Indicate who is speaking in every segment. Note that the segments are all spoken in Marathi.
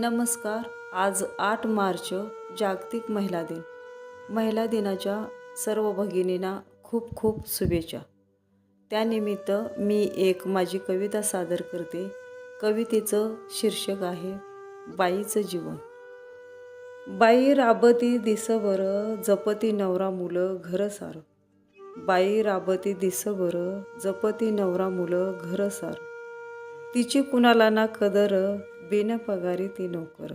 Speaker 1: नमस्कार. आज 8 मार्च जागतिक महिला दिन. महिला दिनाच्या सर्व भगिनींना खूप खूप शुभेच्छा. त्यानिमित्त मी एक माझी कविता सादर करते. कवितेचं शीर्षक आहे बाईचं जीवन. बाई राबती दिसभर जपती नवरा मुलं घर सार. बाई राबती दिसभर जपती नवरा मुलं घर सार. तिची कुणाला ना कदर बिन पगारी ती नोकर.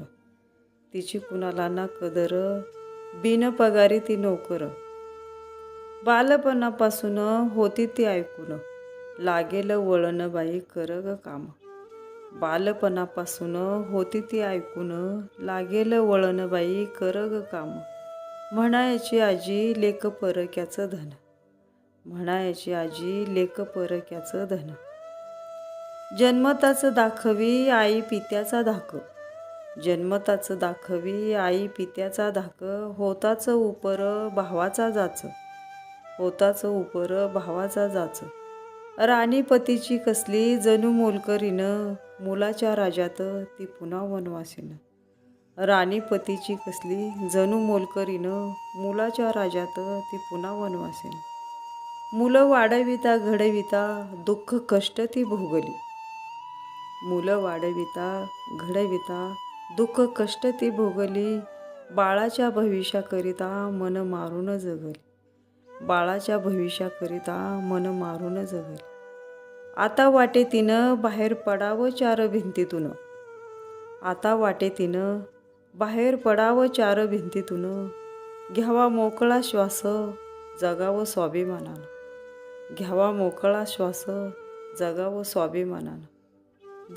Speaker 1: तिची कुणाला ना कदर बिन पगारी ती नोकर. बालपणापासून होती ती ऐकून लागेल वळण बाई कर ग काम. बालपणापासून होती ती ऐकून लागेल वळण बाई कर ग काम. म्हणायची आजी लेक परक्याचं धन. म्हणायची आजी लेक परक्याचं धन. जन्मताच दाखवी आई पित्याचा धाक. जन्मताच दाखवी आई पित्याचा धाक. होताच उपर भावाचा जाच. होताच उपर भावाचा जाच. राणीपतीची कसली जणू मोलकरीनं मुलाच्या राज्यात ती पुन्हा वनवासीन. राणीपतीची कसली जणू मोलकरीनं मुलाच्या राज्यात ती पुन्हा वनवासीन. मुलं वाढविता घडविता दुःख कष्ट ती भोगली. मुलं वाढविता घडविता दुःख कष्ट ती भोगली. बाळाच्या भविष्याकरिता मन मारून जगली. बाळाच्या भविष्याकरिता मन मारून जगली. आता वाटे तिनं बाहेर पडावं चार भिंतीतून. आता वाटे तिनं बाहेर पडावं चार भिंतीतून. घ्यावा मोकळा श्वास जगावं स्वाभिमानानं. घ्यावा मोकळा श्वास जगावं स्वाभिमानानं.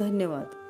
Speaker 1: धन्यवाद.